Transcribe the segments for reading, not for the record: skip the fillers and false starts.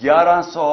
1100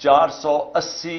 480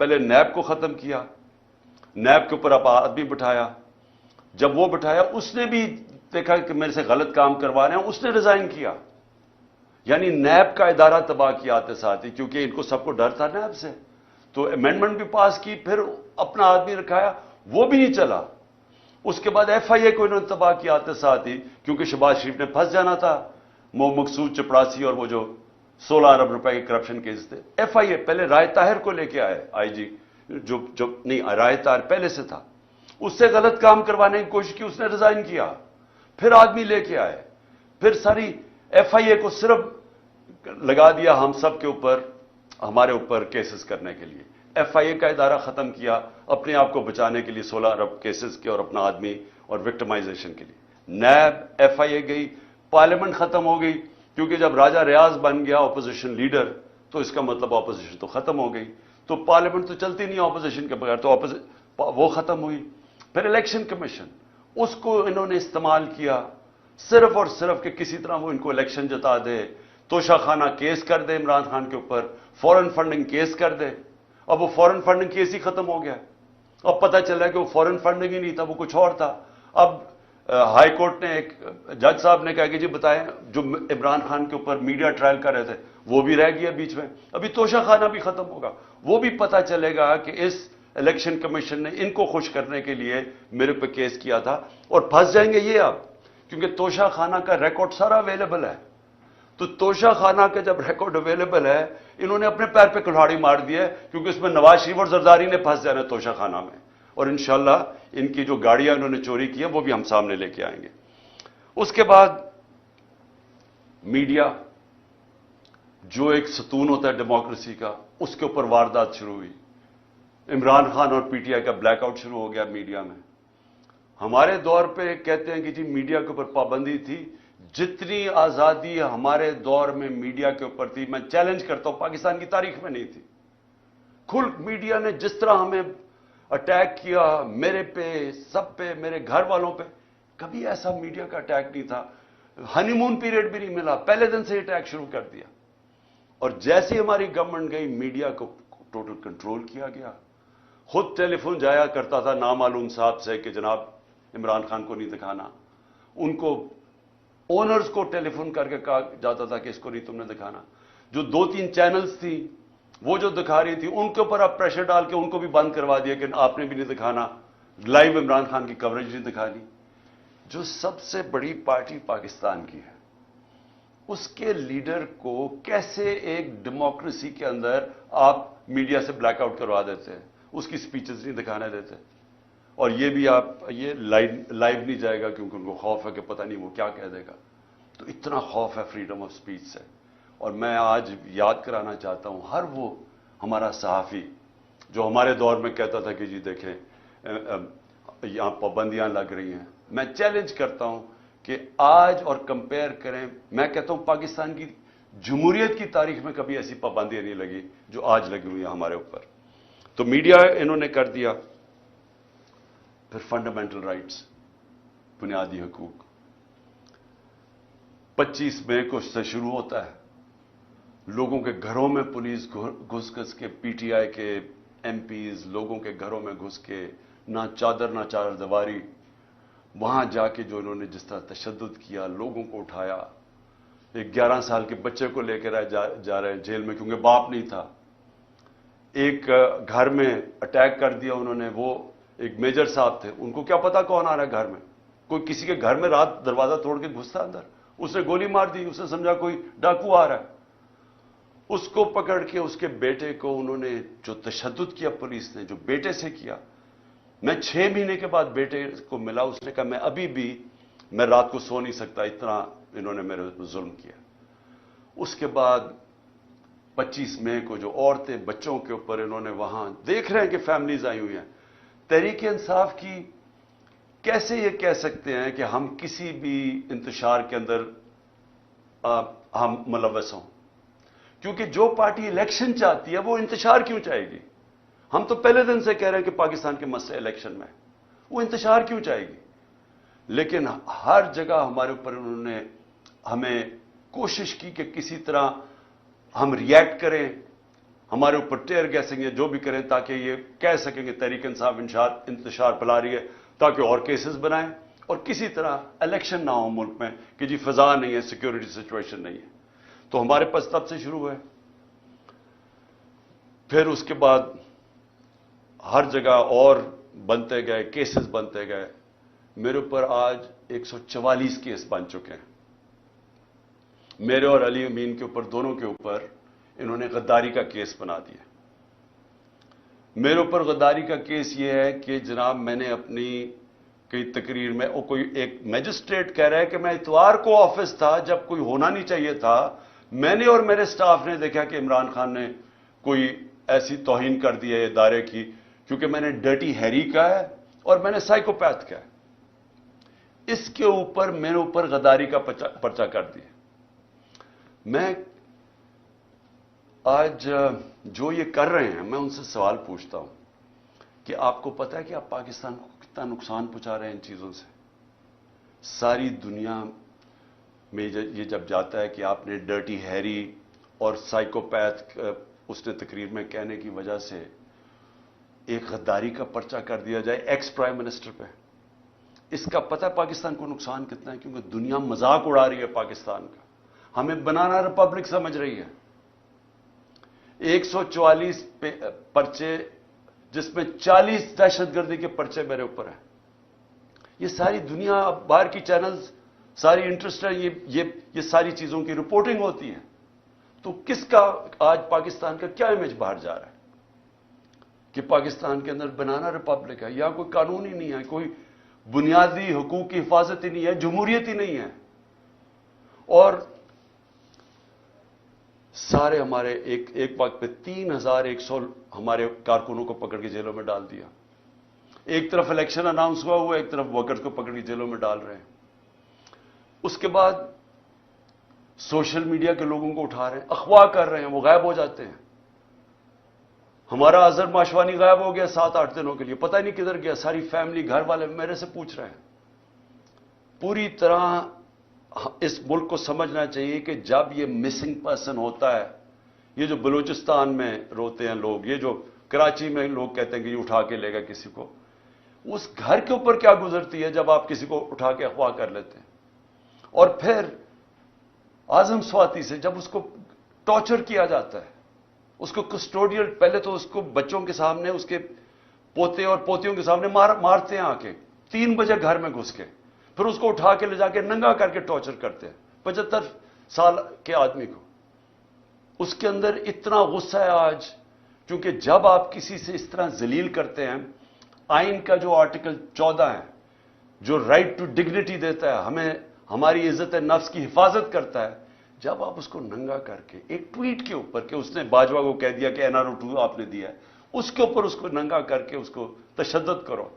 پہلے نیب کو ختم کیا، نیب کے اوپر اب آدمی بٹھایا، جب وہ بٹھایا اس نے بھی دیکھا کہ میرے سے غلط کام کروا رہے ہیں، اس نے ریزائن کیا. یعنی نیب کا ادارہ تباہ کیا آتے ساتھ ہی، کیونکہ ان کو سب کو ڈر تھا نیب سے، تو امینڈمنٹ بھی پاس کی، پھر اپنا آدمی رکھایا، وہ بھی نہیں چلا. اس کے بعد ایف آئی اے کو انہوں نے تباہ کیا آتے ساتھ ہی، کیونکہ شہباز شریف نے پھنس جانا تھا، مقصود چپڑاسی اور وہ جو 16 ارب روپے کے کرپشن کیس تھے. ایف آئی اے پہلے رائے طاہر کو لے کے آئے آئی جی، جو نہیں، رائے طاہر پہلے سے تھا، اس سے غلط کام کروانے کی کوشش کی، اس نے ریزائن کیا، پھر آدمی لے کے آئے، پھر ساری ایف آئی اے کو صرف لگا دیا ہم سب کے اوپر، ہمارے اوپر کیسز کرنے کے لیے. ایف آئی اے کا ادارہ ختم کیا اپنے آپ کو بچانے کے لیے 16 ارب کیسز کے اور اپنا آدمی اور وکٹمائزیشن کے لیے. نیب، ایف آئی اے گئی، پارلیمنٹ ختم ہو گئی، کیونکہ جب راجہ ریاض بن گیا اپوزیشن لیڈر تو اس کا مطلب اپوزیشن تو ختم ہو گئی، تو پارلیمنٹ تو چلتی نہیں اپوزیشن کے بغیر، تو وہ ختم ہوئی. پھر الیکشن کمیشن، اس کو انہوں نے استعمال کیا صرف اور صرف کہ کسی طرح وہ ان کو الیکشن جتا دے، توشہ خانہ کیس کر دے عمران خان کے اوپر، فورن فنڈنگ کیس کر دے. اب وہ فورن فنڈنگ کیس ہی ختم ہو گیا، اب پتہ چلا کہ وہ فورن فنڈنگ ہی نہیں تھا، وہ کچھ اور تھا. اب ہائی کورٹ نے ایک جج صاحب نے کہا کہ جی بتائیں، جو عمران خان کے اوپر میڈیا ٹرائل کر رہے تھے وہ بھی رہ گیا بیچ میں، ابھی توشہ خانہ بھی ختم ہوگا، وہ بھی پتہ چلے گا کہ اس الیکشن کمیشن نے ان کو خوش کرنے کے لیے میرے پہ کیس کیا تھا. اور پھنس جائیں گے یہ اب، کیونکہ توشہ خانہ کا ریکارڈ سارا اویلیبل ہے. تو توشہ خانہ کا جب ریکارڈ اویلیبل ہے، انہوں نے اپنے پیر پہ کلہاڑی مار دی ہے، کیونکہ اس میں نواز شریف اور زرداری نے پھنس جانا ہے توشہ خانہ میں. اور انشاءاللہ ان کی جو گاڑیاں انہوں نے چوری کی ہیں وہ بھی ہم سامنے لے کے آئیں گے. اس کے بعد میڈیا، جو ایک ستون ہوتا ہے ڈیموکریسی کا، اس کے اوپر واردات شروع ہوئی. عمران خان اور پی ٹی آئی کا بلیک آؤٹ شروع ہو گیا میڈیا میں. ہمارے دور پہ کہتے ہیں کہ جی میڈیا کے اوپر پابندی تھی، جتنی آزادی ہمارے دور میں میڈیا کے اوپر تھی، میں چیلنج کرتا ہوں پاکستان کی تاریخ میں نہیں تھی. کھل میڈیا نے جس طرح ہمیں اٹیک کیا، میرے پہ، سب پہ، میرے گھر والوں پہ، کبھی ایسا میڈیا کا اٹیک نہیں تھا. ہنی مون پیریڈ بھی نہیں ملا، پہلے دن سے اٹیک شروع کر دیا. اور جیسے ہماری گورنمنٹ گئی، میڈیا کو ٹوٹل کنٹرول کیا گیا. خود ٹیلی فون جایا کرتا تھا نامعلوم صاحب سے کہ جناب عمران خان کو نہیں دکھانا. ان کو اونرز کو ٹیلی فون کر کے کہا جاتا تھا کہ اس کو نہیں تم نے دکھانا. جو 2-3 چینلز تھی وہ جو دکھا رہی تھی، ان کے اوپر آپ پریشر ڈال کے ان کو بھی بند کروا دیا کہ آپ نے بھی نہیں دکھانا، لائیو عمران خان کی کوریج نہیں دکھانی. جو سب سے بڑی پارٹی پاکستان کی ہے، اس کے لیڈر کو کیسے ایک ڈیموکریسی کے اندر آپ میڈیا سے بلیک آؤٹ کروا دیتے ہیں، اس کی سپیچز نہیں دکھانے دیتے. اور یہ بھی آپ یہ لائیو نہیں جائے گا کیونکہ ان کو خوف ہے کہ پتہ نہیں وہ کیا کہہ دے گا. تو اتنا خوف ہے فریڈم آف سپیچ سے. اور میں آج یاد کرانا چاہتا ہوں ہر وہ ہمارا صحافی جو ہمارے دور میں کہتا تھا کہ جی دیکھیں یہاں پابندیاں لگ رہی ہیں، میں چیلنج کرتا ہوں کہ آج اور کمپیئر کریں. میں کہتا ہوں پاکستان کی جمہوریت کی تاریخ میں کبھی ایسی پابندیاں نہیں لگی جو آج لگی ہوئی ہیں ہمارے اوپر. تو میڈیا انہوں نے کر دیا. پھر فنڈامنٹل رائٹس، بنیادی حقوق، 25 مئی کو سے شروع ہوتا ہے. لوگوں کے گھروں میں پولیس گھس کے، پی ٹی آئی کے ایم پیز لوگوں کے گھروں میں گھس کے، نہ چادر نہ چادر دیواری، وہاں جا کے جو انہوں نے جس طرح تشدد کیا، لوگوں کو اٹھایا. ایک 11 سال کے بچے کو لے کے جا رہے ہیں جیل میں کیونکہ باپ نہیں تھا. ایک گھر میں اٹیک کر دیا انہوں نے، وہ ایک میجر صاحب تھے، ان کو کیا پتا کون آ رہا ہے گھر میں. کوئی کسی کے گھر میں رات دروازہ توڑ کے گھستا اندر، اس نے گولی مار دی، اس نے سمجھا کوئی ڈاکو آ رہا ہے. اس کو پکڑ کے اس کے بیٹے کو انہوں نے جو تشدد کیا پولیس نے، جو بیٹے سے کیا. میں 6 مہینے کے بعد بیٹے کو ملا، اس نے کہا میں ابھی بھی میں رات کو سو نہیں سکتا، اتنا انہوں نے میرے ظلم کیا. اس کے بعد 25 مئی کو جو عورتیں بچوں کے اوپر انہوں نے وہاں دیکھ رہے ہیں کہ فیملیز آئی ہوئی ہیں. تحریک انصاف کی کیسے یہ کہہ سکتے ہیں کہ ہم کسی بھی انتشار کے اندر ہم ملوث ہوں؟ کیونکہ جو پارٹی الیکشن چاہتی ہے وہ انتشار کیوں چاہے گی؟ ہم تو پہلے دن سے کہہ رہے ہیں کہ پاکستان کے مسئلے الیکشن میں، وہ انتشار کیوں چاہے گی؟ لیکن ہر جگہ ہمارے اوپر انہوں نے ہمیں کوشش کی کہ کسی طرح ہم ریئیکٹ کریں، ہمارے اوپر ٹیئر گیسنگ ہے، جو بھی کریں تاکہ یہ کہہ سکیں کہ تحریک انصاف انتشار پھیلا رہی ہے، تاکہ اور کیسز بنائیں اور کسی طرح الیکشن نہ ہو ملک میں کہ جی فضا نہیں ہے، سیکیورٹی سچویشن نہیں ہے. تو ہمارے پاس تب سے شروع ہوئے. پھر اس کے بعد ہر جگہ اور بنتے گئے، کیسز بنتے گئے. میرے اوپر آج 144 کیس بن چکے ہیں. میرے اور علی امین کے اوپر، دونوں کے اوپر انہوں نے غداری کا کیس بنا دیا. میرے اوپر غداری کا کیس یہ ہے کہ جناب میں نے اپنی کئی تقریر میں، کوئی ایک میجسٹریٹ کہہ رہا ہے کہ میں اتوار کو آفس تھا جب کوئی ہونا نہیں چاہیے تھا. میں نے اور میرے سٹاف نے دیکھا کہ عمران خان نے کوئی ایسی توہین کر دی ہے ادارے کی، کیونکہ میں نے ڈرٹی ہیری کا ہے اور میں نے سائیکوپیتھ کا ہے. اس کے اوپر میرے اوپر غداری کا پرچہ کر دیا. میں آج جو یہ کر رہے ہیں، میں ان سے سوال پوچھتا ہوں کہ آپ کو پتا ہے کہ آپ پاکستان کو کتنا نقصان پہنچا رہے ہیں ان چیزوں سے؟ ساری دنیا میں یہ جب جاتا ہے کہ آپ نے ڈرٹی ہیری اور سائیکوپیتھ اس نے تقریر میں کہنے کی وجہ سے ایک غداری کا پرچہ کر دیا جائے ایکس پرائم منسٹر پہ، اس کا پتہ ہے پاکستان کو نقصان کتنا ہے؟ کیونکہ دنیا مذاق اڑا رہی ہے پاکستان کا، ہمیں بنانا ریپبلک سمجھ رہی ہے. 144 پرچے، جس میں 40 دہشت گردی کے پرچے میرے اوپر ہیں. یہ ساری دنیا، اب باہر کی چینلز ساری انٹرسٹ ہے، یہ ساری چیزوں کی رپورٹنگ ہوتی ہے. تو کس کا آج پاکستان کا کیا امیج باہر جا رہا ہے کہ پاکستان کے اندر بنانا ریپبلک ہے؟ یا کوئی قانون ہی نہیں ہے، کوئی بنیادی حقوق کی حفاظت ہی نہیں ہے، جمہوریت ہی نہیں ہے. اور سارے ہمارے ایک وقت پہ 3100 ہمارے کارکنوں کو پکڑ کے جیلوں میں ڈال دیا. ایک طرف الیکشن اناؤنس ہوا ایک طرف ورکرز کو پکڑ کے جیلوں میں ڈال رہے ہیں. اس کے بعد سوشل میڈیا کے لوگوں کو اٹھا رہے ہیں، اغوا کر رہے ہیں، وہ غائب ہو جاتے ہیں. ہمارا اظہر ماشوانی غائب ہو گیا 7-8 دنوں کے لیے، پتہ ہی نہیں کدھر گیا. ساری فیملی، گھر والے میرے سے پوچھ رہے ہیں. پوری طرح اس ملک کو سمجھنا چاہیے کہ جب یہ مسنگ پرسن ہوتا ہے، یہ جو بلوچستان میں روتے ہیں لوگ، یہ جو کراچی میں لوگ کہتے ہیں کہ یہ اٹھا کے لے گا کسی کو، اس گھر کے اوپر کیا گزرتی ہے جب آپ کسی کو اٹھا کے اغوا کر لیتے ہیں. اور پھر اعظم سواتی سے جب اس کو ٹارچر کیا جاتا ہے، اس کو کسٹوڈیل، پہلے تو اس کو بچوں کے سامنے، اس کے پوتے اور پوتیوں کے سامنے مارتے ہیں آ کے 3 بجے گھر میں گھس کے، پھر اس کو اٹھا کے لے جا کے ننگا کر کے ٹارچر کرتے ہیں 75 سال کے آدمی کو. اس کے اندر اتنا غصہ ہے آج، کیونکہ جب آپ کسی سے اس طرح ذلیل کرتے ہیں، آئین کا جو آرٹیکل 14 ہے، جو رائٹ ٹو ڈگنیٹی دیتا ہے، ہمیں ہماری عزت نفس کی حفاظت کرتا ہے، جب آپ اس کو ننگا کر کے ایک ٹویٹ کے اوپر کہ اس نے باجوہ کو کہہ دیا کہ NRO 2 آپ نے دیا ہے، اس کے اوپر اس کو ننگا کر کے اس کو تشدد کرو،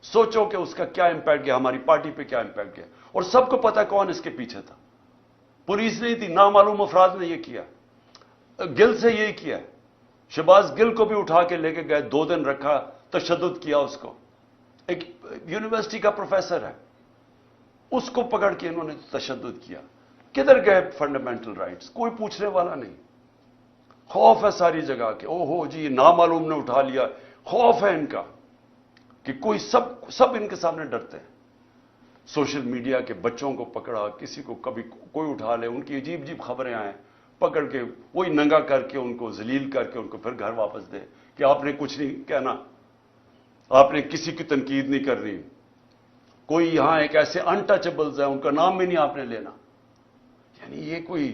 سوچو کہ اس کا کیا امپیکٹ گیا، ہماری پارٹی پہ کیا امپیکٹ گیا. اور سب کو پتا کون اس کے پیچھے تھا. پولیس نہیں تھی، نامعلوم افراد نے یہ کیا. گل سے یہی کیا. شہباز گل کو بھی اٹھا کے لے کے گئے، 2 دن رکھا، تشدد کیا اس کو. ایک یونیورسٹی کا پروفیسر ہے، اس کو پکڑ کے انہوں نے تشدد کیا. کدھر گئے فنڈامنٹل رائٹس؟ کوئی پوچھنے والا نہیں. خوف ہے ساری جگہ کہ او ہو جی نامعلوم نے اٹھا لیا. خوف ہے ان کا کہ کوئی سب ان کے سامنے ڈرتے ہیں. سوشل میڈیا کے بچوں کو پکڑا، کسی کو کبھی کوئی اٹھا لے، ان کی عجیب عجیب خبریں آئیں، پکڑ کے وہی ننگا کر کے ان کو ذلیل کر کے ان کو پھر گھر واپس دے کہ آپ نے کچھ نہیں کہنا، آپ نے کسی کی تنقید نہیں کرنی. کوئی یہاں ایک ایسے انٹچبلز ہیں، ان کا نام بھی نہیں آپ نے لینا. یعنی یہ کوئی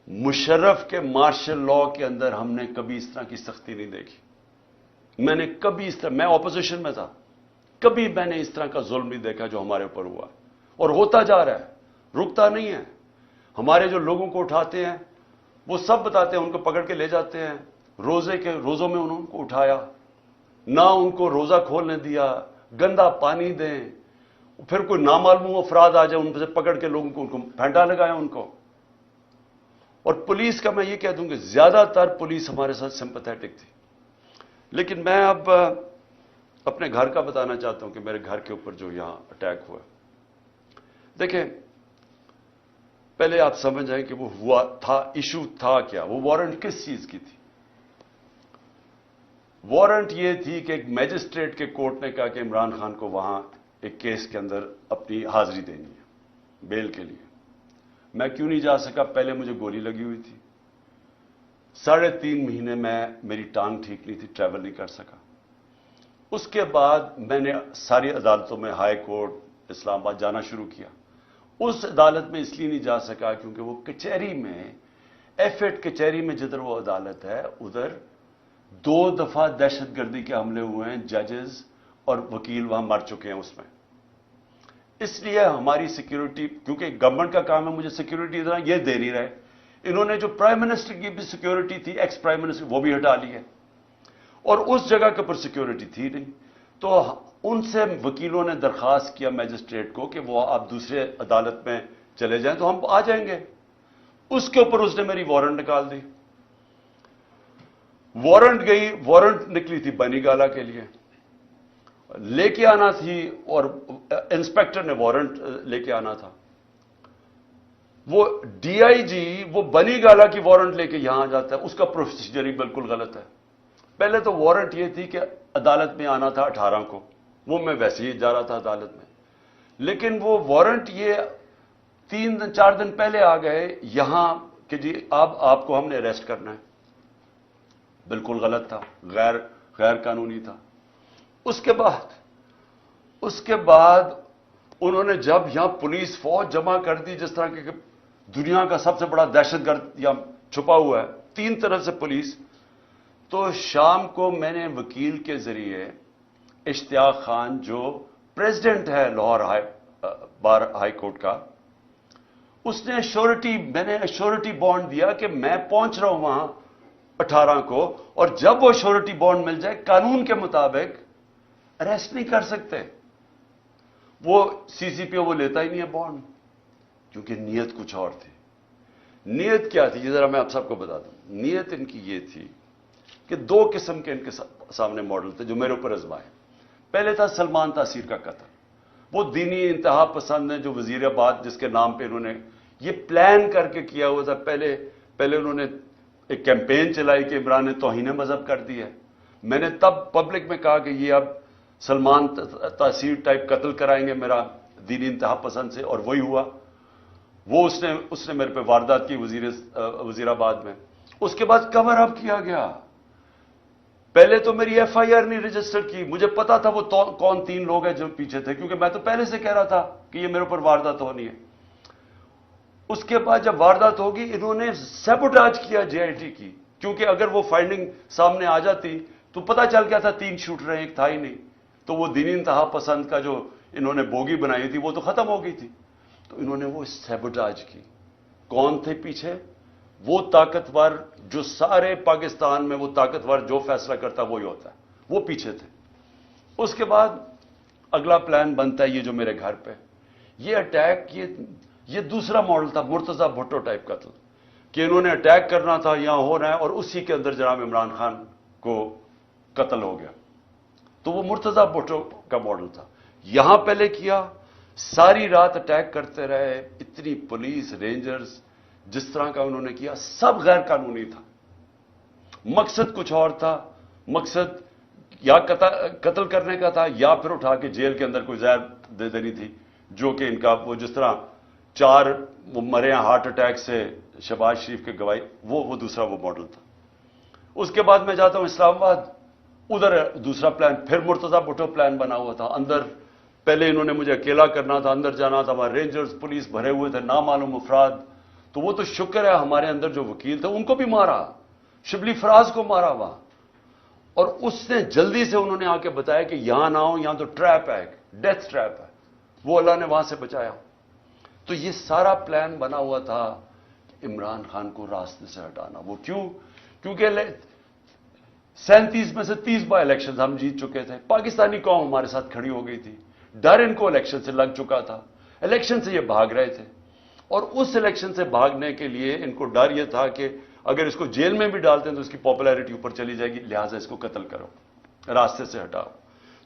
مشرف کے مارشل لاء کے اندر ہم نے کبھی اس طرح کی سختی نہیں دیکھی. میں نے کبھی اس طرح، میں اپوزیشن میں تھا، کبھی میں نے اس طرح کا ظلم نہیں دیکھا جو ہمارے اوپر ہوا اور ہوتا جا رہا ہے، رکتا نہیں ہے. ہمارے جو لوگوں کو اٹھاتے ہیں وہ سب بتاتے ہیں، ان کو پکڑ کے لے جاتے ہیں. روزوں میں انہوں کو اٹھایا، نہ ان کو روزہ کھولنے دیا، گندا پانی دیں، پھر کوئی نامعلوم افراد آ جائے ان سے پکڑ کے لوگوں کو ان کو پھینٹا لگایا ان کو. اور پولیس کا میں یہ کہہ دوں کہ زیادہ تر پولیس ہمارے ساتھ سمپیتھیٹک تھی. لیکن میں اب اپنے گھر کا بتانا چاہتا ہوں کہ میرے گھر کے اوپر جو یہاں اٹیک ہوا. دیکھیں پہلے آپ سمجھ جائیں کہ وہ ہوا تھا، ایشو تھا کیا، وہ وارنٹ کس چیز کی تھی. وارنٹ یہ تھی کہ ایک میجسٹریٹ کے کورٹ نے کہا کہ عمران خان کو وہاں ایک کیس کے اندر اپنی حاضری دینی ہے بیل کے لیے. میں کیوں نہیں جا سکا؟ پہلے مجھے گولی لگی ہوئی تھی. 3.5 مہینے میں میری ٹانگ ٹھیک نہیں تھی، ٹریول نہیں کر سکا. اس کے بعد میں نے ساری عدالتوں میں، ہائی کورٹ اسلام آباد جانا شروع کیا. اس عدالت میں اس لیے نہیں جا سکا کیونکہ وہ کچہری میں، ایف8 کچہری میں جدھر وہ عدالت ہے ادھر 2 دفعہ دہشت گردی کے حملے ہوئے ہیں. ججز اور وکیل وہاں مر چکے ہیں اس میں. اس لیے ہماری سیکیورٹی، کیونکہ گورنمنٹ کا کام ہے مجھے سیکیورٹی دینا، یہ دے نہیں رہے. انہوں نے جو پرائم منسٹر کی بھی سیکیورٹی تھی، ایکس پرائم منسٹر، وہ بھی ہٹا لی ہے، اور اس جگہ کے اوپر سیکیورٹی تھی نہیں. تو ان سے وکیلوں نے درخواست کیا میجسٹریٹ کو کہ وہ آپ دوسرے عدالت میں چلے جائیں تو ہم آ جائیں گے. اس کے اوپر اس نے میری وارنٹ نکال دی. وارنٹ نکلی تھی بنی گالا کے لیے، لے کے آنا تھی، اور انسپیکٹر نے وارنٹ لے کے آنا تھا. وہ ڈی آئی جی وہ بنی گالا کی وارنٹ لے کے یہاں جاتا ہے، اس کا پروسیجر ہی بالکل غلط ہے. پہلے تو وارنٹ یہ تھی کہ عدالت میں آنا تھا 18 کو، وہ میں ویسے ہی جا رہا تھا عدالت میں، لیکن وہ وارنٹ یہ 3-4 دن پہلے آ گئے یہاں کہ جی آپ کو ہم نے اریسٹ کرنا ہے. بالکل غلط تھا، غیر قانونی تھا. اس کے بعد انہوں نے جب یہاں پولیس فوج جمع کر دی، جس طرح کہ دنیا کا سب سے بڑا دہشت گرد یہاں چھپا ہوا ہے 3 طرف سے پولیس، تو شام کو میں نے وکیل کے ذریعے اشتیاق خان جو پریزیڈنٹ ہے لاہور بار ہائی کورٹ کا، اس نے میں نے ایشورٹی بانڈ دیا کہ میں پہنچ رہا ہوں وہاں 18 کو، اور جب وہ ایشورٹی بانڈ مل جائے قانون کے مطابق اریسٹ نہیں کر سکتے. وہ سی پی او وہ لیتا ہی نہیں ہے بانڈ، کیونکہ نیت کچھ اور تھی. نیت کیا تھی یہ ذرا میں آپ سب کو بتا دوں. نیت ان کی یہ تھی کہ 2 قسم کے ان کے سامنے ماڈل تھے جو میرے اوپر آزمائے. پہلے تھا سلمان تاثیر کا قتل. وہ دینی انتہا پسند ہیں جو وزیر آباد جس کے نام پہ انہوں نے یہ پلان کر کے کیا ہوا تھا. پہلے انہوں نے ایک کیمپین چلائی کہ عمران نے توہین مذہب کر دی ہے. میں نے تب پبلک میں کہا کہ یہ اب سلمان تاثیر ٹائپ قتل کرائیں گے میرا دینی انتہا پسند سے، اور وہی ہوا. وہ اس نے میرے پہ واردات کی وزیر آباد میں. اس کے بعد کور اپ کیا گیا. پہلے تو میری ایف آئی آر نہیں رجسٹر کی. مجھے پتا تھا وہ کون 3 لوگ ہیں جو پیچھے تھے، کیونکہ میں تو پہلے سے کہہ رہا تھا کہ یہ میرے اوپر واردات ہونی ہے. اس کے بعد جب واردات ہوگی انہوں نے سیبوٹاج کیا جے آئی ٹی کی، کیونکہ اگر وہ فائنڈنگ سامنے آ جاتی تو پتا چل گیا تھا 3 شوٹر ہیں، ایک تھا ہی نہیں. تو وہ دینی انتہا پسند کا جو انہوں نے بوگی بنائی تھی وہ تو ختم ہو گئی تھی. تو انہوں نے وہ سیبوٹاج کی. کون تھے پیچھے؟ وہ طاقتور جو سارے پاکستان میں وہ طاقتور جو فیصلہ کرتا وہی ہوتا ہے، وہ پیچھے تھے. اس کے بعد اگلا پلان بنتا ہے یہ جو میرے گھر پہ یہ اٹیک، یہ دوسرا ماڈل تھا مرتضی بھٹو ٹائپ قتل، کہ انہوں نے اٹیک کرنا تھا، یہاں ہو رہا ہے، اور اسی کے اندر جناب عمران خان کو قتل ہو گیا. تو وہ مرتضی بھٹو کا ماڈل تھا. یہاں پہلے کیا، ساری رات اٹیک کرتے رہے، اتنی پولیس رینجرز، جس طرح کا انہوں نے کیا سب غیر قانونی تھا. مقصد کچھ اور تھا. مقصد یا قتل کرنے کا تھا، یا پھر اٹھا کے جیل کے اندر کوئی زہر دے دینی تھی، جو کہ ان کا وہ جس طرح 4 مرے ہیں ہارٹ اٹیک سے شہباز شریف کے گواہی، وہ دوسرا وہ ماڈل تھا. اس کے بعد میں جاتا ہوں اسلام آباد، ادھر دوسرا پلان، پھر مرتضی بھٹو پلان بنا ہوا تھا. اندر پہلے انہوں نے مجھے اکیلا کرنا تھا، اندر جانا تھا، وہاں رینجرز پولیس بھرے ہوئے تھے، نامعلوم افراد. تو وہ تو شکر ہے ہمارے اندر جو وکیل تھے ان کو بھی مارا، شبلی فراز کو مارا وہاں. اور اس نے جلدی سے انہوں نے آ کے بتایا کہ یہاں نہ ہو، یہاں تو ٹریپ ہے، ڈیتھ ٹریپ ہے. وہ اللہ نے وہاں سے بچایا. تو یہ سارا پلان بنا ہوا تھا عمران خان کو راستے سے ہٹانا. وہ کیونکہ 37 میں سے 30 بائی الیکشن ہم جیت چکے تھے. پاکستانی قوم ہمارے ساتھ کھڑی ہو گئی تھی. ڈر ان کو الیکشن سے لگ چکا تھا. الیکشن سے یہ بھاگ رہے تھے، اور اس الیکشن سے بھاگنے کے لیے ان کو ڈر یہ تھا کہ اگر اس کو جیل میں بھی ڈالتے ہیں تو اس کی پاپولیرٹی اوپر چلی جائے گی، لہٰذا اس کو قتل کرو، راستے سے ہٹاؤ.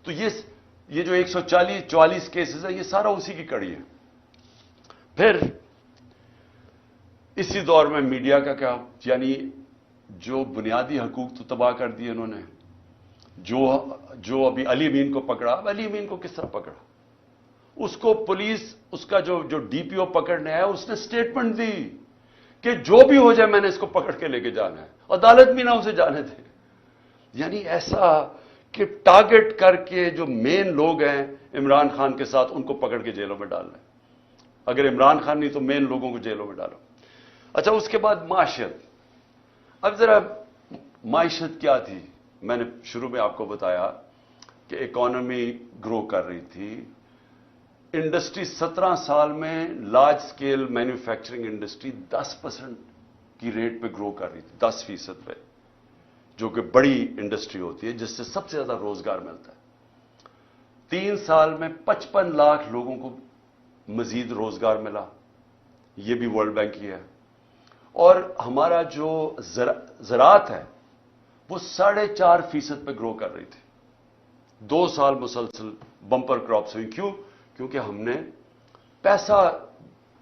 تو یہ جو 144 کیسز ہے یہ سارا اسی کی کڑی ہے. پھر اسی دور میں میڈیا کا کیا، یعنی جو بنیادی حقوق تو تباہ کر دیے انہوں نے. جو ابھی علی امین کو پکڑا، علی امین کو کس طرح پکڑا؟ اس کو پولیس، اس کا جو ڈی پی او پکڑنے آیا، اس نے سٹیٹمنٹ دی کہ جو بھی ہو جائے میں نے اس کو پکڑ کے لے کے جانا ہے، عدالت بھی نہ اسے جانے تھے. یعنی ایسا کہ ٹارگٹ کر کے جو مین لوگ ہیں عمران خان کے ساتھ، ان کو پکڑ کے جیلوں میں ڈالنا ہے. اگر عمران خان نہیں تو مین لوگوں کو جیلوں میں ڈالو. اچھا، اس کے بعد معاشیت. اب ذرا معیشت کیا تھی؟ میں نے شروع میں آپ کو بتایا کہ اکانومی گرو کر رہی تھی. انڈسٹری 17 سال میں لارج سکیل مینوفیکچرنگ انڈسٹری 10% کی ریٹ پہ گرو کر رہی تھی، 10% پہ، جو کہ بڑی انڈسٹری ہوتی ہے جس سے سب سے زیادہ روزگار ملتا ہے. 3 سال میں 55 لاکھ لوگوں کو مزید روزگار ملا. یہ بھی ورلڈ بینک کی ہے. اور ہمارا جو زراعت ہے وہ 4.5% پہ گرو کر رہی تھی. 2 سال مسلسل بمپر کراپس ہوئی. کیوں؟ کیونکہ ہم نے پیسہ،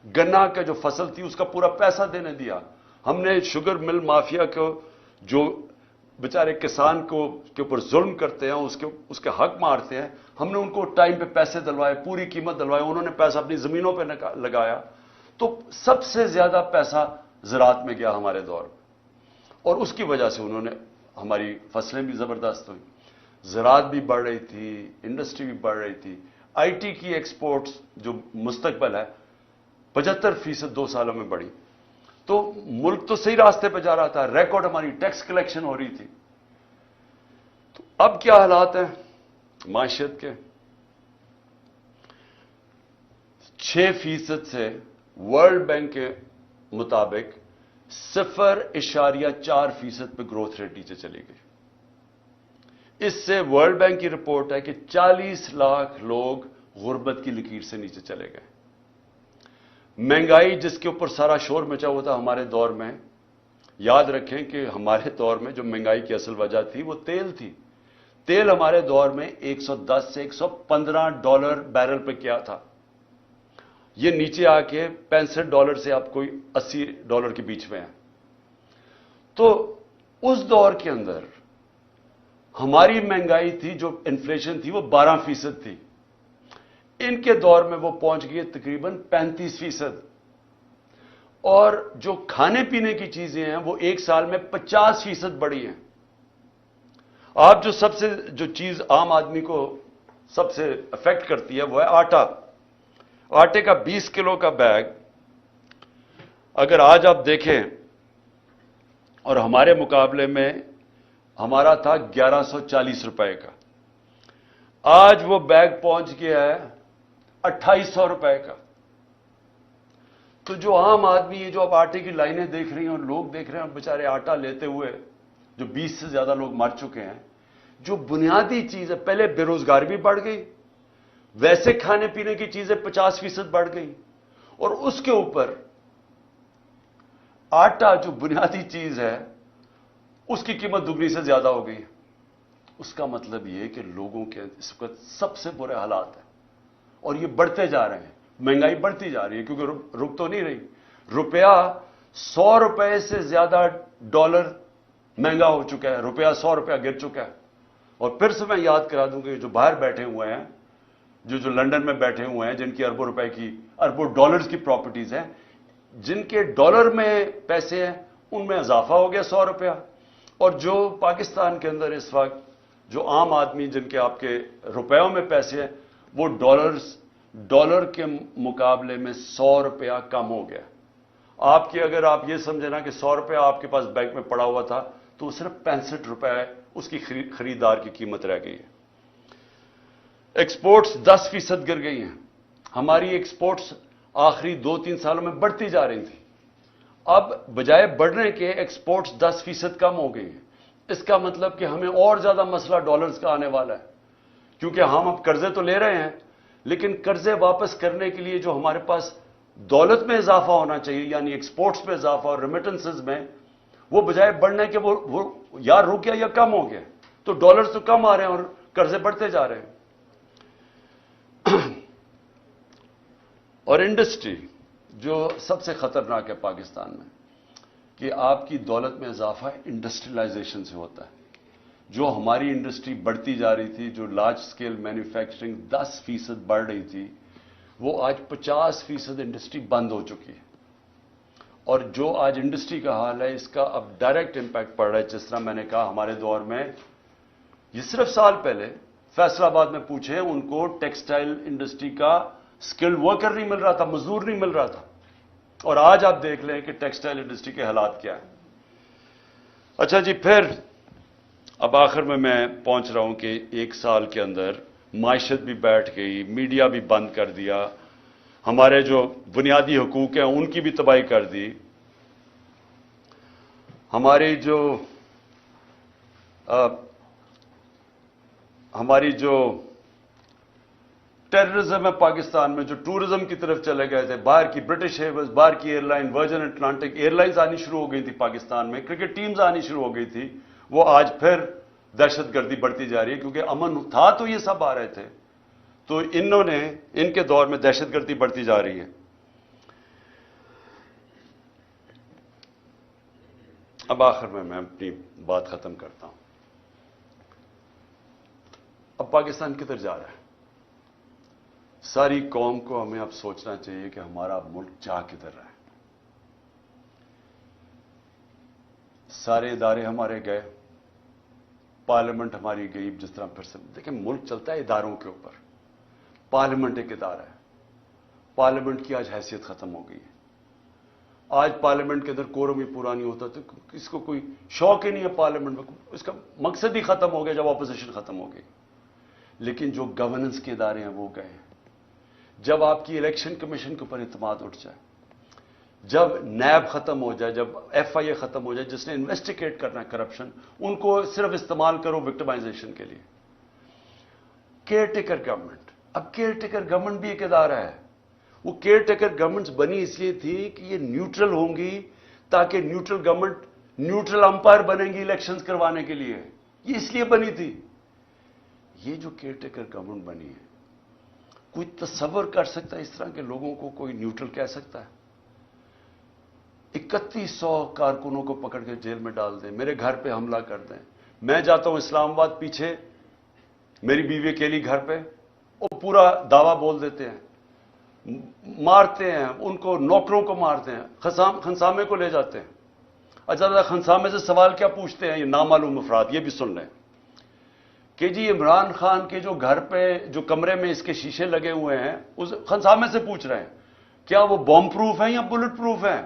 گنا کا جو فصل تھی اس کا پورا پیسہ دینے دیا. ہم نے شوگر مل مافیا کو، جو بیچارے کسان کو کے اوپر ظلم کرتے ہیں، اس کے حق مارتے ہیں، ہم نے ان کو ٹائم پہ پیسے دلوائے، پوری قیمت دلوائے. انہوں نے پیسہ اپنی زمینوں پہ لگایا. تو سب سے زیادہ پیسہ زراعت میں گیا ہمارے دور میں، اور اس کی وجہ سے انہوں نے، ہماری فصلیں بھی زبردست ہوئی، زراعت بھی بڑھ رہی تھی، انڈسٹری بھی بڑھ رہی تھی. آئی ٹی کی ایکسپورٹس جو مستقبل ہے 75% 2 سالوں میں بڑھی. تو ملک تو صحیح راستے پہ جا رہا تھا، ریکارڈ ہماری ٹیکس کلیکشن ہو رہی تھی. تو اب کیا حالات ہیں معیشت کے؟ 6% سے ورلڈ بینک کے مطابق 0.4% پہ گروتھ ریٹ نیچے چلی گئی. اس سے ورلڈ بینک کی رپورٹ ہے کہ 40 لاکھ لوگ غربت کی لکیر سے نیچے چلے گئے. مہنگائی جس کے اوپر سارا شور مچا ہوا تھا ہمارے دور میں، یاد رکھیں کہ ہمارے دور میں جو مہنگائی کی اصل وجہ تھی وہ تیل تھی. تیل ہمارے دور میں $110 سے $115 بیرل پہ کیا تھا. یہ نیچے آ کے $65 سے آپ کوئی $80 کے بیچ میں ہے. تو اس دور کے اندر ہماری مہنگائی تھی، جو انفلیشن تھی وہ 12% تھی. ان کے دور میں وہ پہنچ گئی تقریباً 35%. اور جو کھانے پینے کی چیزیں ہیں وہ 1 سال میں 50% بڑھی ہیں. آپ جو چیز عام آدمی کو سب سے افیکٹ کرتی ہے وہ ہے آٹا. آٹے کا 20 کلو کا بیگ اگر آج آپ دیکھیں، اور ہمارے مقابلے میں ہمارا تھا 1140 روپے کا، آج وہ بیگ پہنچ گیا ہے 2800 روپے کا. تو جو عام آدمی ہے، جو اب آٹے کی لائنیں دیکھ رہی ہیں اور لوگ دیکھ رہے ہیں بیچارے آٹا لیتے ہوئے، جو 20 سے زیادہ لوگ مر چکے ہیں. جو بنیادی چیز ہے، پہلے بے روزگاری بھی بڑھ گئی، ویسے کھانے پینے کی چیزیں 50% بڑھ گئی، اور اس کے اوپر آٹا جو بنیادی چیز ہے اس کی قیمت دگنی سے زیادہ ہو گئی. اس کا مطلب یہ کہ لوگوں کے اس وقت سب سے برے حالات ہیں، اور یہ بڑھتے جا رہے ہیں. مہنگائی بڑھتی جا رہی ہے کیونکہ رک تو نہیں رہی. روپیہ 100 روپے سے زیادہ ڈالر مہنگا ہو چکا ہے. روپیہ 100 روپیہ گر چکا ہے. اور پھر سے میں یاد کرا دوں کہ جو باہر بیٹھے ہوئے ہیں، جو لندن میں بیٹھے ہوئے ہیں، جن کی اربوں روپے کی، اربوں ڈالرز کی پراپرٹیز ہیں، جن کے ڈالر میں پیسے ہیں، ان میں اضافہ ہو گیا 100 روپیہ. اور جو پاکستان کے اندر اس وقت جو عام آدمی جن کے آپ کے روپیوں میں پیسے ہیں، وہ ڈالر کے مقابلے میں 100 روپیہ کم ہو گیا. آپ کی اگر آپ یہ سمجھیں نا کہ 100 روپیہ آپ کے پاس بینک میں پڑا ہوا تھا، تو صرف 65 روپے اس کی خریدار کی قیمت رہ گئی ہے. ایکسپورٹس 10% گر گئی ہیں. ہماری ایکسپورٹس آخری 2-3 سالوں میں بڑھتی جا رہی تھی، اب بجائے بڑھنے کے ایکسپورٹس 10% کم ہو گئی ہیں. اس کا مطلب کہ ہمیں اور زیادہ مسئلہ ڈالرز کا آنے والا ہے، کیونکہ ہم اب قرضے تو لے رہے ہیں، لیکن قرضے واپس کرنے کے لیے جو ہمارے پاس دولت میں اضافہ ہونا چاہیے، یعنی ایکسپورٹس میں اضافہ اور ریمیٹنسز میں، وہ بجائے بڑھنے کے وہ یا رک گیا یا کم ہو گیا. تو ڈالرز تو کم آ رہے ہیں اور قرضے بڑھتے جا رہے ہیں. اور انڈسٹری جو سب سے خطرناک ہے پاکستان میں، کہ آپ کی دولت میں اضافہ انڈسٹریلائزیشن سے ہوتا ہے. جو ہماری انڈسٹری بڑھتی جا رہی تھی, جو لارج سکیل مینوفیکچرنگ 10% بڑھ رہی تھی, وہ آج 50% انڈسٹری بند ہو چکی ہے. اور جو آج انڈسٹری کا حال ہے, اس کا اب ڈائریکٹ امپیکٹ پڑ رہا ہے. جس طرح میں نے کہا, ہمارے دور میں یہ صرف سال پہلے فیصل آباد میں پوچھیں, ان کو ٹیکسٹائل انڈسٹری کا اسکلڈ ورکر نہیں مل رہا تھا, مزدور نہیں مل رہا تھا. اور آج آپ دیکھ لیں کہ ٹیکسٹائل انڈسٹری کے حالات کیا ہیں. اچھا جی, پھر اب آخر میں پہنچ رہا ہوں کہ 1 سال کے اندر معیشت بھی بیٹھ گئی, میڈیا بھی بند کر دیا, ہمارے جو بنیادی حقوق ہیں ان کی بھی تباہی کر دی, ہماری جو ٹیررزم ہے پاکستان میں, جو ٹورزم کی طرف چلے گئے تھے, باہر کی برٹش ایئرویز, باہر کی airline, Virgin Atlantic airlines آنی شروع ہو گئی تھی پاکستان میں, کرکٹ ٹیمز آنی شروع ہو گئی تھی, وہ آج پھر دہشت گردی بڑھتی جا رہی ہے. کیونکہ امن تھا تو یہ سب آ رہے تھے, تو ان کے دور میں دہشت گردی بڑھتی جا رہی ہے. اب آخر میں اپنی بات ختم کرتا ہوں. اب پاکستان کدھر جا رہا ہے؟ ساری قوم کو ہمیں اب سوچنا چاہیے کہ ہمارا ملک جا کدھر رہا ہے. سارے ادارے ہمارے گئے, پارلیمنٹ ہماری گئی. جس طرح پھر سے دیکھیں, ملک چلتا ہے اداروں کے اوپر. پارلیمنٹ ایک ادارہ ہے, پارلیمنٹ کی آج حیثیت ختم ہو گئی ہے. آج پارلیمنٹ کے اندر کورم ہی پورا نہیں ہوتا, تو اس کو کوئی شوق ہی نہیں ہے پارلیمنٹ میں, اس کا مقصد ہی ختم ہو گیا جب اپوزیشن ختم ہو گئی. لیکن جو گورننس کے ادارے ہیں وہ گئے ہیں. جب آپ کی الیکشن کمیشن کے اوپر اعتماد اٹھ جائے, جب نیب ختم ہو جائے, جب ایف آئی اے ختم ہو جائے, جس نے انویسٹیگیٹ کرنا ہے کرپشن, ان کو صرف استعمال کرو وکٹمائزیشن کے لیے. کیئر ٹیکر گورنمنٹ, اب کیئر ٹیکر گورنمنٹ بھی ایک ادارہ ہے. وہ کیئر ٹیکر گورنمنٹس بنی اس لیے تھی کہ یہ نیوٹرل ہوں گی, تاکہ نیوٹرل گورنمنٹ نیوٹرل امپائر بنیں گی الیکشنز کروانے کے لیے. یہ اس لیے بنی تھی. یہ جو کیئر ٹیکر گورنمنٹ بنی ہے, کوئی تصور کر سکتا ہے اس طرح کے لوگوں کو کوئی نیوٹرل کہہ سکتا ہے؟ 3100 کارکنوں کو پکڑ کے جیل میں ڈال دیں, میرے گھر پہ حملہ کر دیں. میں جاتا ہوں اسلام آباد, پیچھے میری بیوی اکیلی گھر پہ, وہ پورا دعویٰ بول دیتے ہیں, مارتے ہیں ان کو, نوکروں کو مارتے ہیں, خنسامے کو لے جاتے ہیں. اچھا, خنسامے سے سوال کیا پوچھتے ہیں یہ نامعلوم افراد؟ یہ بھی سن لیں کہ جی عمران خان کے جو گھر پہ جو کمرے میں اس کے شیشے لگے ہوئے ہیں, اس خنسامے سے پوچھ رہے ہیں کیا وہ بم پروف ہیں یا بلٹ پروف ہیں.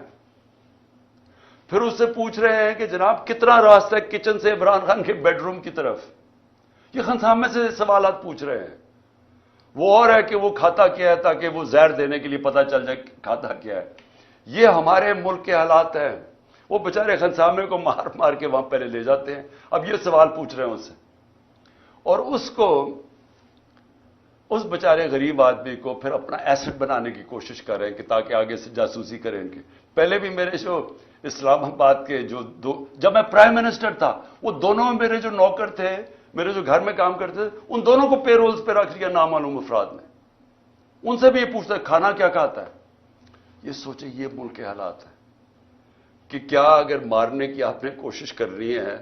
پھر اس سے پوچھ رہے ہیں کہ جناب کتنا راستہ ہے کچن سے عمران خان کے بیڈ روم کی طرف. یہ خنسامے سے سوالات پوچھ رہے ہیں. وہ اور ہے کہ وہ کھاتا کیا ہے, تاکہ وہ زہر دینے کے لیے پتہ چل جائے کھاتا کیا ہے. یہ ہمارے ملک کے حالات ہیں. وہ بیچارے خنسامے کو مار مار کے وہاں پہلے لے جاتے ہیں. اب یہ سوال پوچھ رہے ہیں اس سے, اور اس بیچارے غریب آدمی کو پھر اپنا ایسٹ بنانے کی کوشش کر رہے ہیں کہ تاکہ آگے سے جاسوسی کریں ان کی. پہلے بھی میرے جو اسلام آباد کے جب میں پرائم منسٹر تھا, وہ دونوں میرے جو نوکر تھے, میرے جو گھر میں کام کرتے تھے, ان دونوں کو پے رولز پہ رکھ لیا نامعلوم افراد نے. ان سے بھی یہ پوچھتا ہے کھانا کیا کھاتا ہے. یہ سوچیں, یہ ملک کے حالات ہیں کہ کیا اگر مارنے کی آپ نے کوشش کر رہی ہے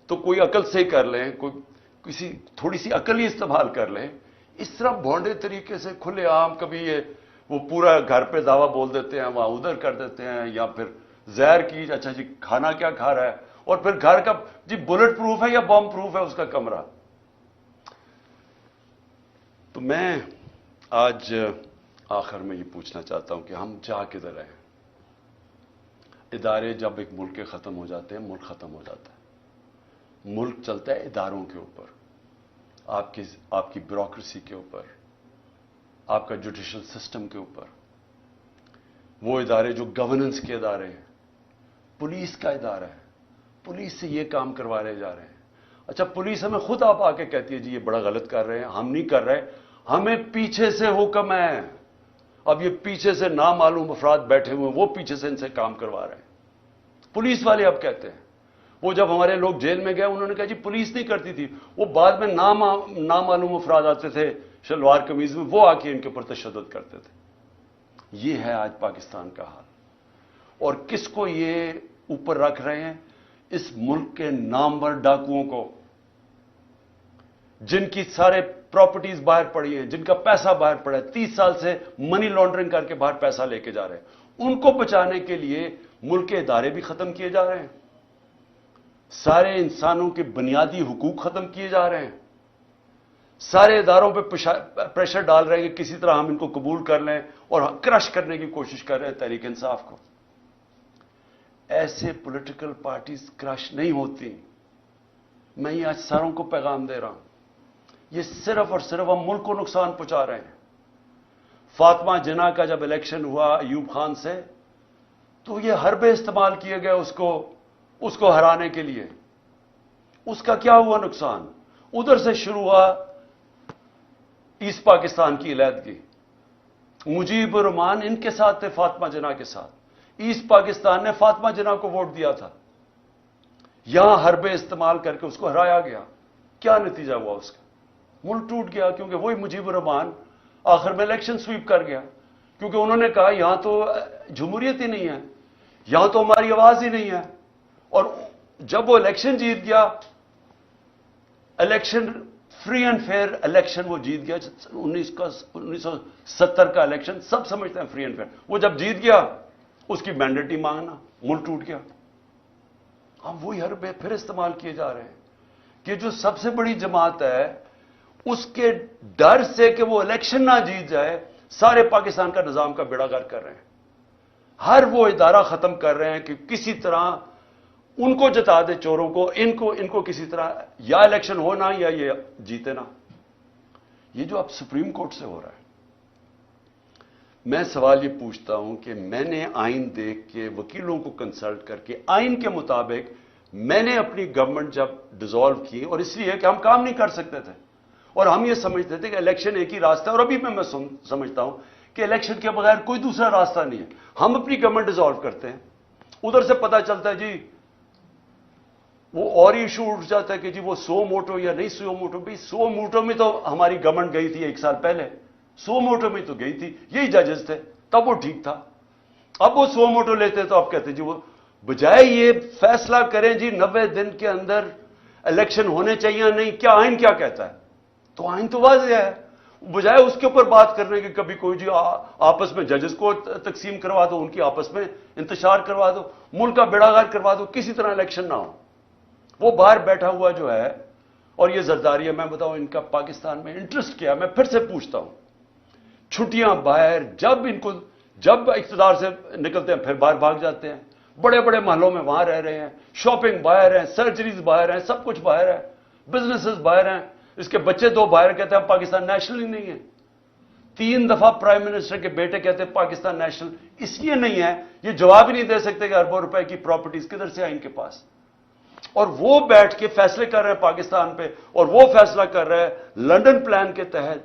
تو کوئی عقل سے ہی کر لیں, کسی تھوڑی سی عقل ہی استعمال کر لیں. اس طرح بھونڈے طریقے سے کھلے عام کبھی وہ پورا گھر پہ دعویٰ بول دیتے ہیں, وہاں ادھر کر دیتے ہیں, یا پھر زہر کی, اچھا جی کھانا کیا کھا رہا ہے, اور پھر گھر کا جی بلٹ پروف ہے یا بم پروف ہے اس کا کمرہ. تو میں آج آخر میں یہ پوچھنا چاہتا ہوں کہ ہم جا کدھر رہے ہیں. ادارے جب ایک ملک کے ختم ہو جاتے ہیں, ملک ختم ہو جاتا ہے. ملک چلتا ہے اداروں کے اوپر, آپ کی بیوروکریسی کے اوپر, آپ کا جوڈیشل سسٹم کے اوپر. وہ ادارے جو گورننس کے ادارے ہیں, پولیس کا ادارہ ہے, پولیس سے یہ کام کروائے جا رہے ہیں. اچھا, پولیس ہمیں خود آپ آ کے کہتی ہے جی یہ بڑا غلط کر رہے ہیں, ہم نہیں کر رہے, ہمیں پیچھے سے حکم ہے. اب یہ پیچھے سے نامعلوم افراد بیٹھے ہوئے ہیں, وہ پیچھے سے ان سے کام کروا رہے ہیں. پولیس والے اب کہتے ہیں, وہ جب ہمارے لوگ جیل میں گئے انہوں نے کہا جی پولیس نہیں کرتی تھی, وہ بعد میں نامعلوم افراد آتے تھے شلوار قمیض میں, وہ آ کے ان کے اوپر تشدد کرتے تھے. یہ ہے آج پاکستان کا حال. اور کس کو یہ اوپر رکھ رہے ہیں؟ اس ملک کے نامور ڈاکوؤں کو, جن کی سارے پراپرٹیز باہر پڑی ہیں, جن کا پیسہ باہر پڑا ہے, 30 سال سے منی لانڈرنگ کر کے باہر پیسہ لے کے جا رہے ہیں, ان کو بچانے کے لیے ملک کے ادارے بھی ختم کیے جا رہے ہیں, سارے انسانوں کے بنیادی حقوق ختم کیے جا رہے ہیں, سارے اداروں پہ پریشر ڈال رہے ہیں کہ کسی طرح ہم ان کو قبول کر لیں اور کرش کرنے کی کوشش کر رہے ہیں تحریک انصاف کو. ایسے پولیٹیکل پارٹیز کرش نہیں ہوتی. میں یہ آج ساروں کو پیغام دے رہا ہوں, یہ صرف اور صرف ہم ملک کو نقصان پہنچا رہے ہیں. فاطمہ جناح کا جب الیکشن ہوا ایوب خان سے, تو یہ حربے استعمال کیے گئے اس کو ہرانے کے لیے. اس کا کیا ہوا نقصان؟ ادھر سے شروع ہوا ایسٹ پاکستان کی علیحدگی. مجیب الرحمان ان کے ساتھ تھے, فاطمہ جناح کے ساتھ. ایسٹ پاکستان نے فاطمہ جناح کو ووٹ دیا تھا. یہاں حربے استعمال کر کے اس کو ہرایا گیا. کیا نتیجہ ہوا اس کا؟ ملک ٹوٹ گیا, کیونکہ وہی مجیب الرحمان آخر میں الیکشن سویپ کر گیا, کیونکہ انہوں نے کہا یہاں تو جمہوریت ہی نہیں ہے, یہاں تو ہماری آواز ہی نہیں ہے. اور جب وہ الیکشن جیت گیا, election free and fair election وہ جیت گیا, 1970 کا الیکشن سب سمجھتے ہیں فری اینڈ فیئر, وہ جب جیت گیا اس کی مینڈیٹ ہی مانگنا, ملک ٹوٹ گیا. اب وہی حربے پھر استعمال کیے جا رہے ہیں کہ جو سب سے بڑی جماعت ہے اس کے ڈر سے کہ وہ الیکشن نہ جیت جائے, سارے پاکستان کا نظام کا بیڑا غرق کر رہے ہیں. ہر وہ ادارہ ختم کر رہے ہیں کہ کسی طرح ان کو جتا دے, چوروں کو, ان کو کسی طرح یا الیکشن ہونا یا یہ جیتے نا. یہ جو اب سپریم کورٹ سے ہو رہا ہے, میں سوال یہ پوچھتا ہوں کہ میں نے آئین دیکھ کے, وکیلوں کو کنسلٹ کر کے, آئین کے مطابق میں نے اپنی گورنمنٹ جب ڈیزالو کی, اور اس لیے کہ ہم کام نہیں کر سکتے تھے اور ہم یہ سمجھتے تھے کہ الیکشن ایک ہی راستہ ہے, اور ابھی میں سمجھتا ہوں کہ الیکشن کے بغیر کوئی دوسرا راستہ نہیں ہے. ہم اپنی گورنمنٹ ڈیزالو کرتے ہیں, ادھر سے پتہ چلتا ہے جی وہ اور ایشو اٹھ جاتا ہے کہ جی وہ 100 موٹو یا نہیں 100 موٹو. بھائی 100 موٹو میں تو ہماری گورنمنٹ گئی تھی 1 سال پہلے, 100 موٹو میں تو گئی تھی, یہی ججز تھے, تب وہ ٹھیک تھا. اب وہ 100 موٹو لیتے تو آپ کہتے جی وہ بجائے یہ فیصلہ کریں جی 90 دن کے اندر الیکشن ہونے چاہیے نہیں, کیا آئین کیا کہتا ہے, تو آئین تو واضح ہے. بجائے اس کے اوپر بات کرنے کے کبھی کوئی جی آپس میں ججز کو تقسیم کروا دو, ان کی آپس میں انتشار کروا دو, ملک کا بیڑا غرق کروا دو, کسی طرح الیکشن نہ ہو. وہ باہر بیٹھا ہوا جو ہے, اور یہ زرداری ہے, میں بتاؤں ان کا پاکستان میں انٹرسٹ کیا. میں پھر سے پوچھتا ہوں, چھٹیاں باہر, جب اقتدار سے نکلتے ہیں پھر باہر بھاگ جاتے ہیں, بڑے بڑے محلوں میں وہاں رہ رہے ہیں, شاپنگ باہر ہیں, سرجریز باہر ہیں, سب کچھ باہر ہے, بزنسز باہر ہیں, اس کے بچے 2 باہر کہتے ہیں پاکستان نیشنل ہی نہیں ہے. 3 دفعہ پرائم منسٹر کے بیٹے کہتے ہیں پاکستان نیشنل اس لیے نہیں ہے, یہ جواب ہی نہیں دے سکتے کہ اربوں روپے کی پراپرٹیز کدھر سے آئیں ان کے پاس. اور وہ بیٹھ کے فیصلے کر رہے ہیں پاکستان پہ, اور وہ فیصلہ کر رہے ہیں لنڈن پلان کے تحت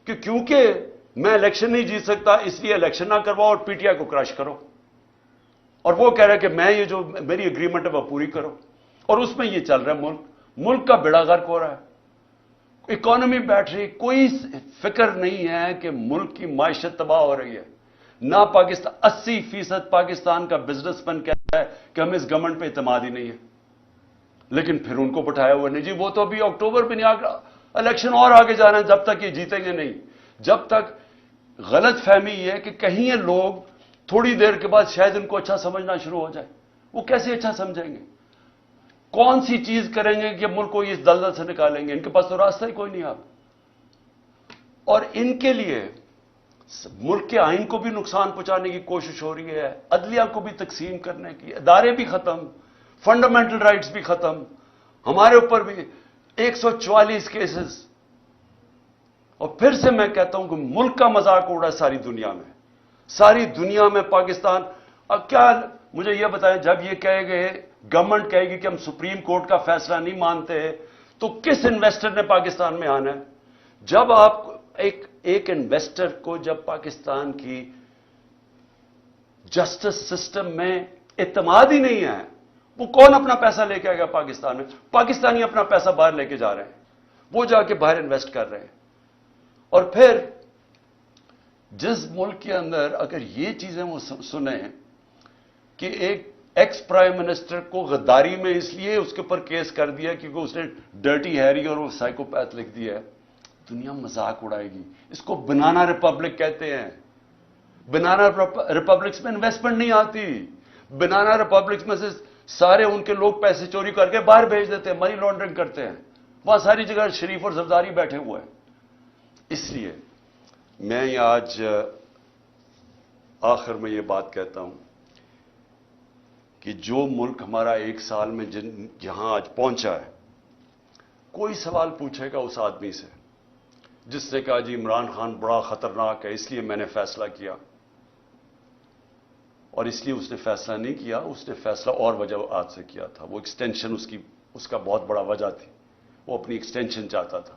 کہ کیونکہ میں الیکشن نہیں جیت سکتا اس لیے الیکشن نہ کرواؤ اور پی ٹی آئی کو کرش کرو. اور وہ کہہ رہے ہیں کہ میں یہ جو میری اگریمنٹ ہے وہ پوری کرو, اور اس میں یہ چل رہا ہے, ملک کا بیڑا غرق ہو رہا ہے, اکانومی بیٹھ رہی, کوئی فکر نہیں ہے کہ ملک کی معیشت تباہ ہو رہی ہے. نہ پاکستان, 80% پاکستان کا بزنس مین کہتا ہے کہ ہمیں اس گورنمنٹ پہ اعتماد ہی نہیں ہے, لیکن پھر ان کو بٹھایا ہوا نہیں جی وہ تو ابھی اکتوبر میں نہیں, الیکشن اور آگے جا رہے ہیں, جب تک یہ جیتیں گے نہیں, جب تک غلط فہمی یہ ہے کہ کہیں یہ لوگ تھوڑی دیر کے بعد شاید ان کو اچھا سمجھنا شروع ہو جائے. وہ کیسے اچھا سمجھیں گے؟ کون سی چیز کریں گے کہ ملک کو اس دلدل سے نکالیں گے؟ ان کے پاس تو راستہ ہی کوئی نہیں. آپ اور ان کے لیے ملک کے آئین کو بھی نقصان پہنچانے کی کوشش ہو رہی ہے, عدلیہ کو بھی تقسیم کرنے کی, ادارے بھی ختم, فنڈامنٹل رائٹس بھی ختم, ہمارے اوپر بھی 144 کیسز. اور پھر سے میں کہتا ہوں کہ ملک کا مذاق اڑا ساری دنیا میں, ساری دنیا میں پاکستان. اب کیا مجھے یہ بتائیں, جب یہ کہے گئے گورنمنٹ کہے گی کہ ہم سپریم کورٹ کا فیصلہ نہیں مانتے, تو کس انویسٹر نے پاکستان میں آنا ہے؟ جب آپ ایک انویسٹر کو جب پاکستان کی جسٹس سسٹم میں اعتماد ہی نہیں ہے, وہ کون اپنا پیسہ لے کے آئے گا پاکستان میں؟ پاکستانی اپنا پیسہ باہر لے کے جا رہے ہیں, وہ جا کے باہر انویسٹ کر رہے ہیں. اور پھر جس ملک کے اندر اگر یہ چیزیں وہ سنیں کہ ایک ایکس پرائم منسٹر کو غداری میں اس لیے اس کے اوپر کیس کر دیا کیونکہ اس نے ڈرٹی ہیری اور وہ سائیکوپیتھ لکھ دیا ہے. دنیا مذاق اڑائے گی. اس کو بنانا ریپبلک کہتے ہیں. بنانا ریپبلکس میں انویسٹمنٹ نہیں آتی. بنانا ریپبلکس میں سے سارے ان کے لوگ پیسے چوری کر کے باہر بھیج دیتے ہیں, منی لانڈرنگ کرتے ہیں. وہاں ساری جگہ شریف اور زرداری بیٹھے ہوئے ہیں. اس لیے میں آج آخر میں یہ بات کہتا ہوں کہ جو ملک ہمارا 1 سال میں جہاں آج پہنچا ہے, کوئی سوال پوچھے گا اس آدمی سے جس نے کہا جی عمران خان بڑا خطرناک ہے اس لیے میں نے فیصلہ کیا, اور اس لیے اس نے فیصلہ نہیں کیا, اس نے فیصلہ اور وجوہات سے کیا تھا. وہ ایکسٹینشن اس کا بہت بڑا وجہ تھی. وہ اپنی ایکسٹینشن چاہتا تھا.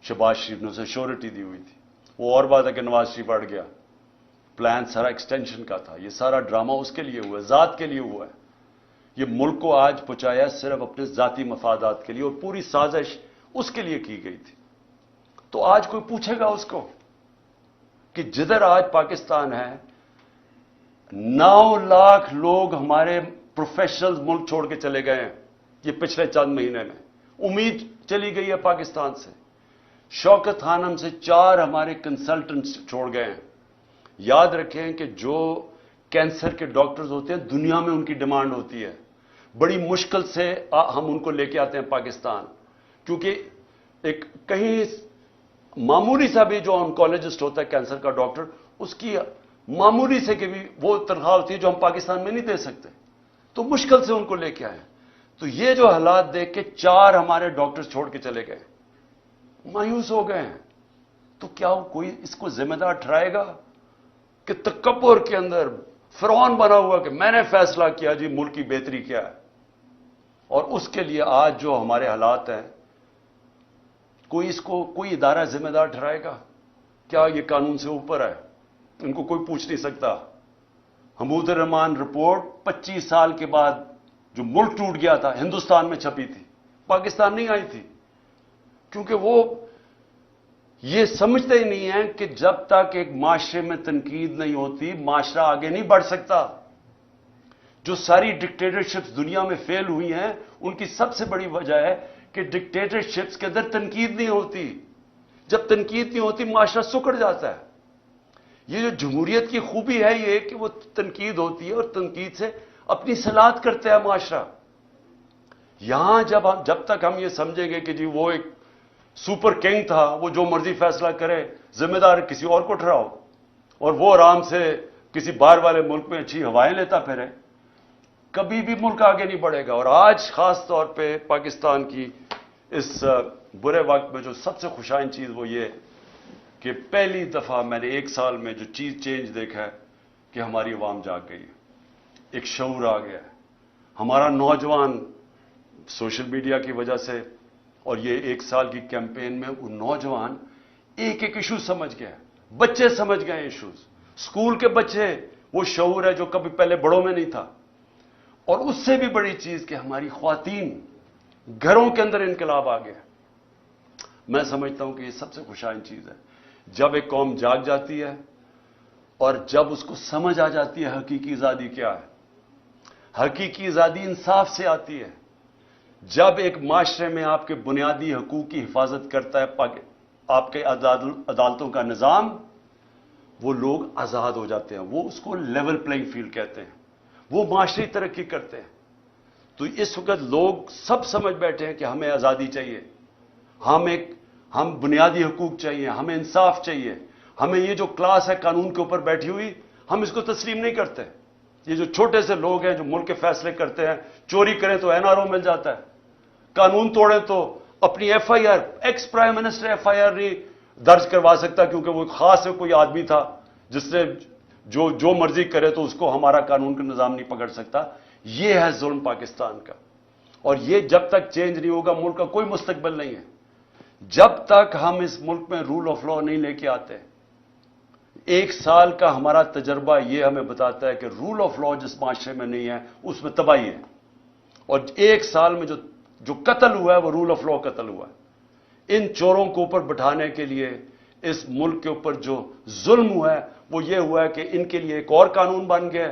شہباز شریف نے اسے شیورٹی دی ہوئی تھی. وہ اور بات ہے کہ نواز شریف اڑ گیا. پلان سارا ایکسٹینشن کا تھا. یہ سارا ڈرامہ اس کے لیے ہوا ہے, ذات کے لیے ہوا ہے. یہ ملک کو آج پہنچایا صرف اپنے ذاتی مفادات کے لیے, اور پوری سازش اس کے لیے کی گئی تھی. تو آج کوئی پوچھے گا اس کو کہ جدھر آج پاکستان ہے 9 لاکھ لوگ ہمارے پروفیشنلز ملک چھوڑ کے چلے گئے ہیں یہ پچھلے چند مہینے میں. امید چلی گئی ہے پاکستان سے. شوکت خانم سے 4 ہمارے کنسلٹنٹس چھوڑ گئے ہیں. یاد رکھیں کہ جو کینسر کے ڈاکٹرز ہوتے ہیں دنیا میں ان کی ڈیمانڈ ہوتی ہے. بڑی مشکل سے ہم ان کو لے کے آتے ہیں پاکستان, کیونکہ ایک کہیں معمولی سا بھی جو آنکولوجسٹ ہوتا ہے کینسر کا ڈاکٹر, اس کی معمولی سے کہ بھی وہ تنخواہ ہوتی ہے جو ہم پاکستان میں نہیں دے سکتے, تو مشکل سے ان کو لے کے آئے. تو یہ جو حالات دیکھ کے 4 ہمارے ڈاکٹرز چھوڑ کے چلے گئے, مایوس ہو گئے ہیں. تو کیا کوئی اس کو ذمہ دار ٹھہرائے گا کہ تکبر کے اندر فرعون بنا ہوا کہ میں نے فیصلہ کیا جی ملک کی بہتری کیا ہے, اور اس کے لیے آج جو ہمارے حالات ہیں کوئی اس کو کوئی ادارہ ذمہ دار ٹھہرائے گا؟ کیا یہ قانون سے اوپر ہے؟ ان کو کوئی پوچھ نہیں سکتا. حمود الرحمان رپورٹ 25 سال کے بعد جو ملک ٹوٹ گیا تھا ہندوستان میں چھپی تھی, پاکستان نہیں آئی تھی, کیونکہ وہ یہ سمجھتے ہی نہیں ہیں کہ جب تک ایک معاشرے میں تنقید نہیں ہوتی معاشرہ آگے نہیں بڑھ سکتا. جو ساری ڈکٹیٹرشپس دنیا میں فیل ہوئی ہیں ان کی سب سے بڑی وجہ ہے کہ ڈکٹیٹرشپس کے اندر تنقید نہیں ہوتی. جب تنقید نہیں ہوتی معاشرہ سکڑ جاتا ہے. یہ جو جمہوریت کی خوبی ہے یہ کہ وہ تنقید ہوتی ہے اور تنقید سے اپنی صلاحیت کرتا ہے معاشرہ. یہاں جب تک ہم یہ سمجھیں گے کہ جی وہ ایک سپر کنگ تھا, وہ جو مرضی فیصلہ کرے, ذمہ دار کسی اور کو ٹھہراؤ, اور وہ آرام سے کسی باہر والے ملک میں اچھی ہوائیں لیتا پھرے, کبھی بھی ملک آگے نہیں بڑھے گا. اور آج خاص طور پہ پاکستان کی اس برے وقت میں جو سب سے خوشائن چیز وہ یہ کہ پہلی دفعہ میں نے 1 سال میں جو چیز چینج دیکھا ہے کہ ہماری عوام جاگ گئی ہے, ایک شعور آ گیا ہے. ہمارا نوجوان سوشل میڈیا کی وجہ سے اور یہ 1 سال کی کیمپین میں وہ نوجوان ایک ایشو سمجھ گئے, بچے سمجھ گئے ایشوز, اسکول کے بچے, وہ شعور ہے جو کبھی پہلے بڑوں میں نہیں تھا. اور اس سے بھی بڑی چیز کہ ہماری خواتین گھروں کے اندر انقلاب آ گیا. میں سمجھتا ہوں کہ یہ سب سے خوشائن چیز ہے جب ایک قوم جاگ جاتی ہے اور جب اس کو سمجھ آ جاتی ہے حقیقی آزادی کیا ہے. حقیقی آزادی انصاف سے آتی ہے جب ایک معاشرے میں آپ کے بنیادی حقوق کی حفاظت کرتا ہے آپ کے عدالتوں کا نظام, وہ لوگ آزاد ہو جاتے ہیں. وہ اس کو لیول پلینگ فیلڈ کہتے ہیں, وہ معاشری ترقی کرتے ہیں. تو اس وقت لوگ سب سمجھ بیٹھے ہیں کہ ہمیں آزادی چاہیے, ہم بنیادی حقوق چاہیے, ہمیں انصاف چاہیے. ہمیں یہ جو کلاس ہے قانون کے اوپر بیٹھی ہوئی ہم اس کو تسلیم نہیں کرتے. یہ جو چھوٹے سے لوگ ہیں جو ملک کے فیصلے کرتے ہیں, چوری کریں تو NRO مل جاتا ہے, قانون توڑیں تو اپنی FIR, ex prime minister FIR نہیں درج کروا سکتا کیونکہ وہ خاص کوئی آدمی تھا جس نے جو مرضی کرے تو اس کو ہمارا قانون کا نظام نہیں پکڑ سکتا. یہ ہے ظلم پاکستان کا, اور یہ جب تک چینج نہیں ہوگا ملک کا کوئی مستقبل نہیں ہے. جب تک ہم اس ملک میں رول آف لا نہیں لے کے آتے. 1 سال کا ہمارا تجربہ یہ ہمیں بتاتا ہے کہ رول آف لا جس معاشرے میں نہیں ہے اس میں تباہی ہے. اور 1 سال میں جو قتل ہوا ہے وہ رول آف لا قتل ہوا ہے. ان چوروں کو اوپر بٹھانے کے لیے اس ملک کے اوپر جو ظلم ہوا ہے وہ یہ ہوا ہے کہ ان کے لیے ایک اور قانون بن گیا,